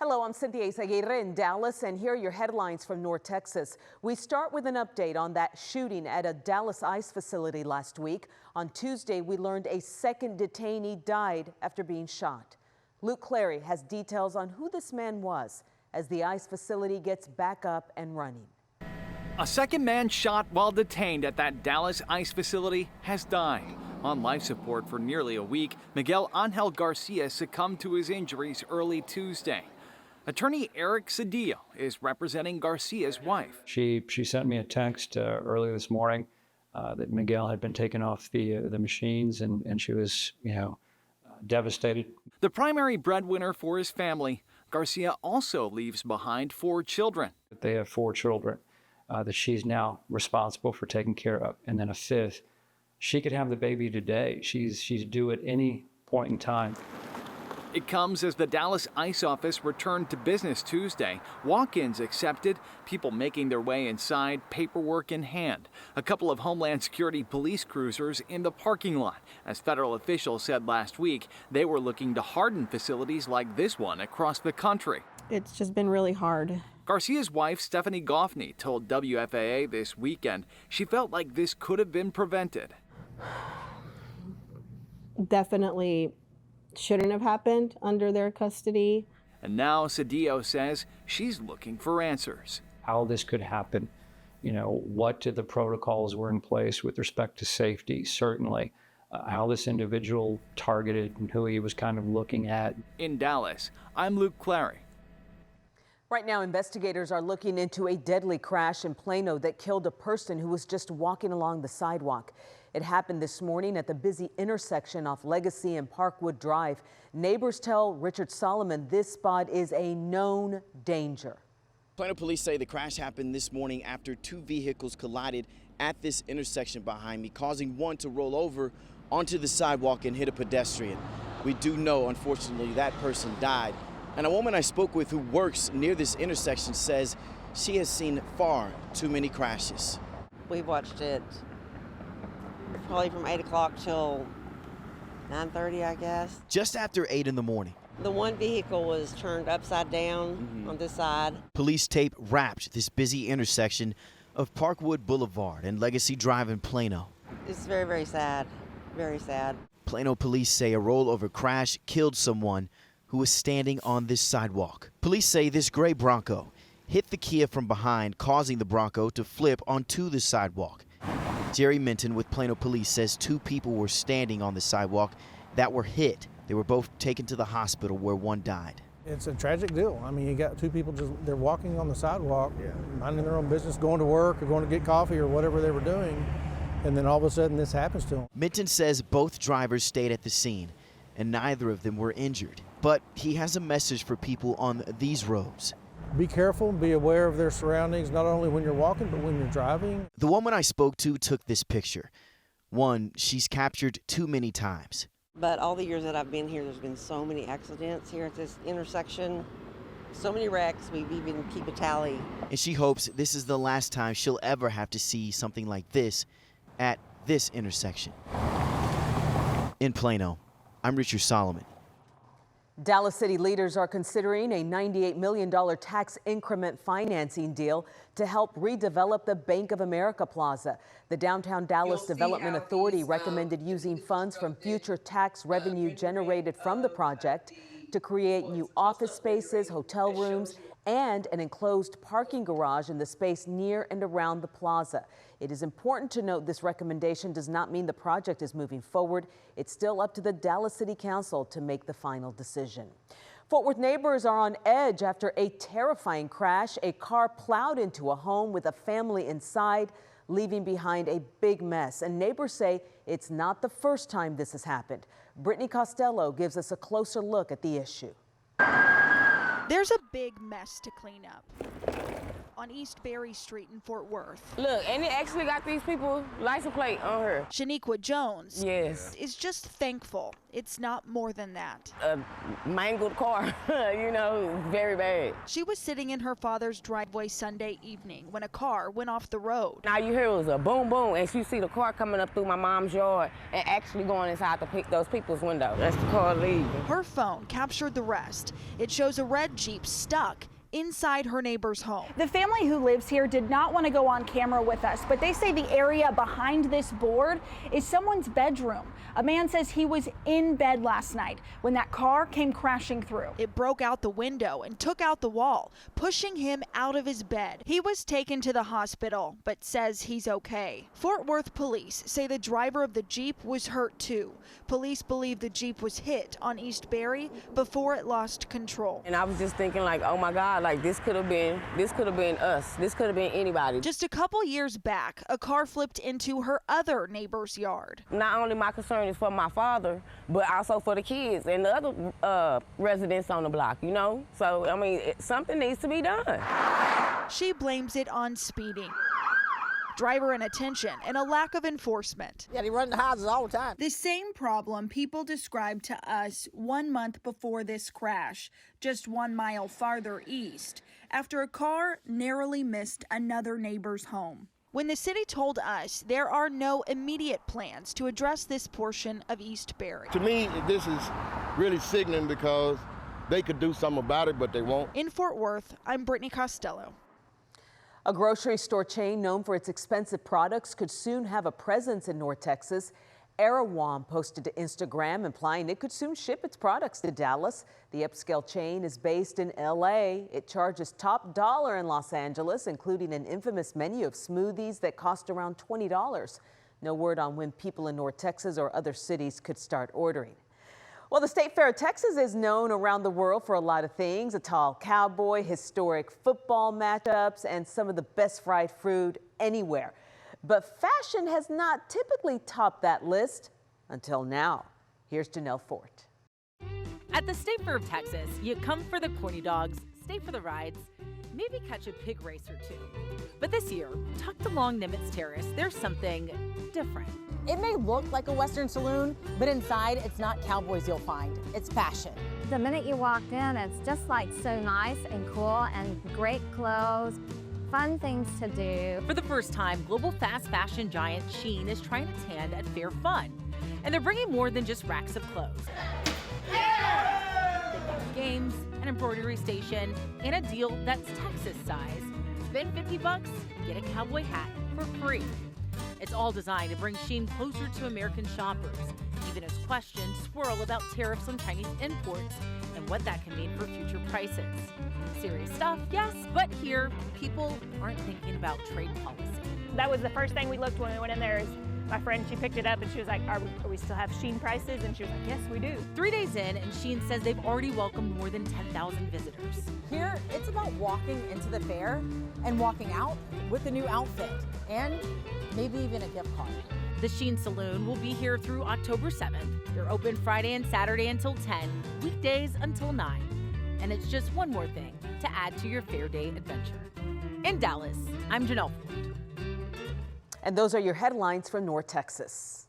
Hello, I'm Cynthia Izaguirre in Dallas, and here are your headlines from North Texas. We start with an update on that shooting at a Dallas ICE facility last week. On Tuesday, we learned a second detainee died after being shot. Luke Clary has details on who this man was as the ICE facility gets back up and running. A second man shot while detained at that Dallas ICE facility has died. On life support for nearly a week, Miguel Angel Garcia succumbed to his injuries early Tuesday. Attorney Eric Cedillo is representing Garcia's wife. She sent me a text earlier this morning that Miguel had been taken off the machines, and she was, devastated. The primary breadwinner for his family, Garcia also leaves behind 4 children. They have 4 children that she's now responsible for taking care of, and then a 5th. She could have the baby today. She's due at any point in time. It comes as the Dallas ICE office returned to business Tuesday. Walk-ins accepted, people making their way inside, paperwork in hand. A couple of Homeland Security police cruisers in the parking lot. As federal officials said last week, they were looking to harden facilities like this one across the country. It's just been really hard. Garcia's wife, Stephanie Goffney, told WFAA this weekend she felt like this could have been prevented. Definitely shouldn't have happened under their custody. And now Cedillo says she's looking for answers. How this could happen, what the protocols were in place with respect to safety, certainly. How this individual targeted and who he was kind of looking at. In Dallas, I'm Luke Clary. Right now, investigators are looking into a deadly crash in Plano that killed a person who was just walking along the sidewalk. It happened this morning at the busy intersection off Legacy and Parkwood Drive. Neighbors tell Richard Solomon this spot is a known danger. Plano police say the crash happened this morning after 2 vehicles collided at this intersection behind me, causing one to roll over onto the sidewalk and hit a pedestrian. We do know, unfortunately, that person died. And a woman I spoke with who works near this intersection says she has seen far too many crashes. We watched it probably from 8 o'clock till 9:30, I guess. Just after 8 in the morning. The one vehicle was turned upside down on this side. Police tape wrapped this busy intersection of Parkwood Boulevard and Legacy Drive in Plano. It's very, very sad. Very sad. Plano police say a rollover crash killed someone who was standing on this sidewalk. Police say this gray Bronco hit the Kia from behind, causing the Bronco to flip onto the sidewalk. Jerry Minton with Plano Police says 2 people were standing on the sidewalk that were hit. They were both taken to the hospital where one died. It's a tragic deal. I mean, you got 2 people they're walking on the sidewalk, minding their own business, going to work or going to get coffee or whatever they were doing, and then all of a sudden this happens to them. Minton says both drivers stayed at the scene and neither of them were injured. But he has a message for people on these roads. Be careful, be aware of their surroundings, not only when you're walking, but when you're driving. The woman I spoke to took this picture. One she's captured too many times. But all the years that I've been here, there's been so many accidents here at this intersection. So many wrecks, we even keep a tally. And she hopes this is the last time she'll ever have to see something like this at this intersection. In Plano, I'm Richard Solomon. Dallas City leaders are considering a $98 million tax increment financing deal to help redevelop the Bank of America Plaza. The Downtown Dallas Development Authority recommended using funds from future tax revenue generated from the project to create new office spaces, hotel rooms, and an enclosed parking garage in the space near and around the plaza. It is important to note this recommendation does not mean the project is moving forward. It's still up to the Dallas City Council to make the final decision. Fort Worth neighbors are on edge after a terrifying crash. A car plowed into a home with a family inside, leaving behind a big mess. And neighbors say it's not the first time this has happened. Brittany Costello gives us a closer look at the issue. There's a big mess to clean up. on East Berry Street in Fort Worth. Look, and it actually got these people license plate on her. Shaniqua Jones is just thankful it's not more than that. A mangled car, you know, very bad. She was sitting in her father's driveway Sunday evening when a car went off the road. Now you hear it was a boom, boom, and you see the car coming up through my mom's yard and actually going inside those people's window. That's the car leaving. Her phone captured the rest. It shows a red Jeep stuck inside her neighbor's home. The family who lives here did not want to go on camera with us, but they say the area behind this board is someone's bedroom. A man says he was in bed last night when that car came crashing through. It broke out the window and took out the wall, pushing him out of his bed. He was taken to the hospital, but says he's okay. Fort Worth police say the driver of the Jeep was hurt too. Police believe the Jeep was hit on East Berry before it lost control. And I was just thinking like, oh my God, like this could have been us. This could have been anybody. Just a couple years back, a car flipped into her other neighbor's yard. Not only my concern is for my father, but also for the kids and the other residents on the block, you know? So, I mean, something needs to be done. She blames it on speeding, driver inattention, and a lack of enforcement. Yeah, they run the houses all the time. The same problem people described to us 1 month before this crash, just 1 mile farther east, after a car narrowly missed another neighbor's home. When the city told us there are no immediate plans to address this portion of East Berry. To me, this is really sickening because they could do something about it, but they won't. In Fort Worth, I'm Brittany Costello. A grocery store chain known for its expensive products could soon have a presence in North Texas. Erewhon posted to Instagram implying it could soon ship its products to Dallas. The upscale chain is based in LA. It charges top dollar in Los Angeles, including an infamous menu of smoothies that cost around $20. No word on when people in North Texas or other cities could start ordering. Well, the State Fair of Texas is known around the world for a lot of things: a tall cowboy, historic football matchups, and some of the best fried food anywhere. But fashion has not typically topped that list until now. Here's Janelle Fort. At the State Fair of Texas, you come for the corny dogs, stay for the rides, maybe catch a pig race or two. But this year, tucked along Nimitz Terrace, there's something different. It may look like a Western saloon, but inside it's not cowboys you'll find, it's fashion. The minute you walked in, it's just like so nice and cool and great clothes, fun things to do. For the first time, global fast fashion giant Shein is trying its hand at fair fun. And they're bringing more than just racks of clothes. They've got games, an embroidery station, and a deal that's Texas size. Spend $50, get a cowboy hat for free. It's all designed to bring Shein closer to American shoppers, even as questions swirl about tariffs on Chinese imports and what that can mean for future prices. Serious stuff, yes, but here, people aren't thinking about trade policy. That was the first thing we looked when we went in there. Is my friend, she picked it up and she was like, are we still have Shein prices? And she was like, yes, we do. 3 days in, and Shein says they've already welcomed more than 10,000 visitors. Here, it's about walking into the fair and walking out with a new outfit and maybe even a gift card. The Shein Saloon will be here through October 7th. They're open Friday and Saturday until 10, weekdays until 9. And it's just one more thing to add to your fair day adventure. In Dallas, I'm Janelle Fort. And those are your headlines from North Texas.